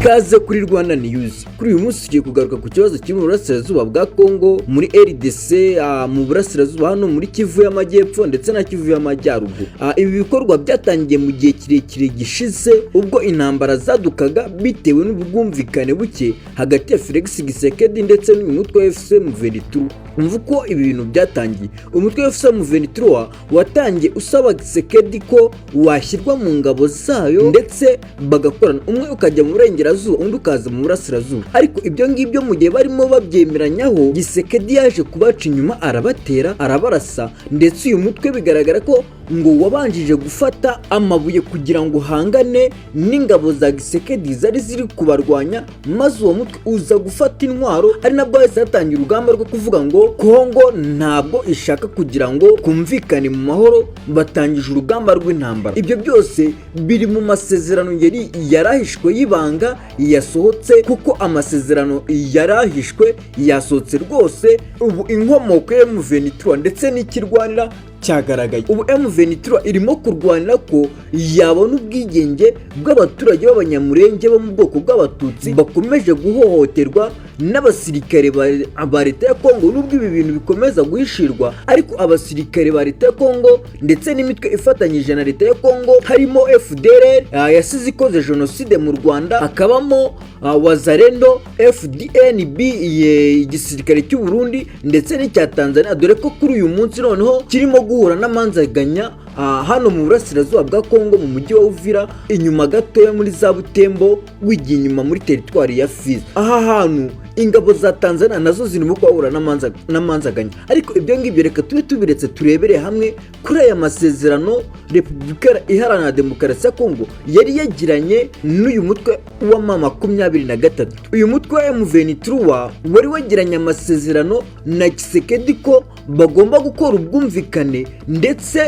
ikaze kuri Rwanda News. Kuri uyu munsi tugiye kugaruka ku kibazo kiri mu burasirazuba bwa Kongo, muri RDC, mu burasirazuba hano muri Kivu y'Amajyepfo ndetse na Kivu y'Amajyaruguru. Ibi bikorwa byatangiye mu gihe kirekire gishize ubwo intambara zadukaga bitewe n'ubwumvikane buke hagati ya Felix Tshisekedi ndetse n'umutwe wa M23. Umva uko ibi bintu byatangiye. Umutwe wa M23 watangiye usaba Tshisekedi ko washyirwa mu ngabo zayo ndetse bagakorana, umwe ukajya mu burengerazuba undi ukaza mu burasirazuba. Ariko ibyo ngibyo mu gihe barimo babyemeranyaho, Tshisekedi yaje kubaca inyuma, arabatera, arabarasa, ndetse uyu mutwe bigaragara ko ngo wabanjije gufata amabuye kugira ngo hangane n'ingabo za Tshisekedi zari ziri kubarwanya, maze uwo mutwe uza gufata intwaro. Ari nabwo hahise hatangira urugamba rwo kuvuga ngo Kongo ntabwo ishaka kugira ngo kumvikane mu mahoro, batangije urugamba rw'intambara. Ibyo byose biri mu masezerano yari yarahishwe y'ibanga yasohotse, kuko amasezerano yarahishwe yasohotse rwose. Ubu inkomoko ya M23 ndetse n'ikirwanira cyagaragaye. Ubu M23 irimo kurwanira ko yabona ubwigenge bw'abaturage b'abanyamurenge bo mu bwoko bw'abatutsi bakomeje guhohoterwa n'abasirikare ba leta ya Kongo. Nubwo ibi bintu bikomeza guhishirwa, ariko abasirikare ba leta ya Kongo ndetse n'imitwe ifatanyije na leta ya Kongo, harimo FDLR yasize ikoze jenoside mu Rwanda, hakabamo Wazalendo, FDNB igisirikare cy'u Burundi ndetse n'icya Tanzania, dore ko kuri uyu munsi noneho kirimo guhura n'amanzaganya hano mu burasirazuba bwa Kongo mu mujyi wa Uvira, inyuma gatoya muri za Butembo, wigiye inyuma muri teritwari ya Fizi. Aha hantu ingabo za Tanzania nazo zirimo kwahura n'amanzaganya. Ariko ibyo ngibyo reka tube tubiretse turebere hamwe kuri aya masezerano Repubulika Iharanira Demokarasi ya Kongo yari yagiranye n'uyu mutwe wa M23. Uyu mutwe wa M23 wari wagiranye amasezerano na Tshisekedi ko bagomba gukora ubwumvikane, ndetse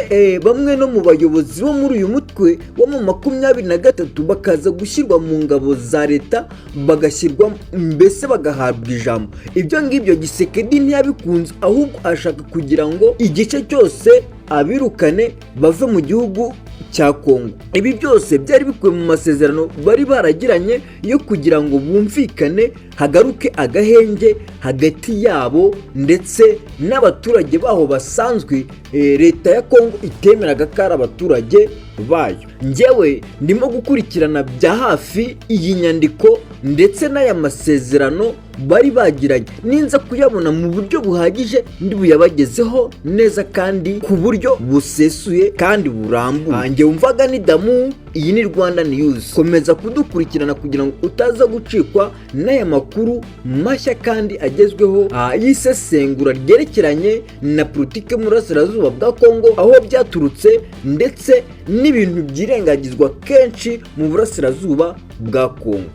bamwe no mu bayobozi bo muri uyu mutwe wa M23 bakaza gushyirwa mu ngabo za leta, bagashyirwa mbese bagahabwa ijambo. Ibyo ngibyo Tshisekedi ntiyabikunze, ahubwo ashaka kugira ngo igice cyose abirukane bave mu gihugu cya Kongo. Ibi byose byari bikuwe mu masezerano bari baragiranye yo kugira ngo bumvikane, hagaruke agahenge hagati yabo ndetse n'abaturage baho basanzwe leta ya Kongo itemeraga ko ari abaturage bayo. Njyewe ndimo gukurikirana bya hafi iyi nyandiko ndetse n'aya masezerano bari bagiranye. Ninza kuyabona mu buryo buhagije ndi buyabagezeho neza kandi ku buryo busesuye kandi burambuye. Njye wumvaga ni Damu, iyi ni Rwanda News. Komeza kudukurikirana kugira ngo utaza gucikwa n'aya makuru mashya kandi agezweho y'isesengura ryerekeranye na politike mu burasirazuba bwa Kongo, aho byaturutse ndetse n'ibintu byirengagizwa kenshi mu burasirazuba bwa Kongo.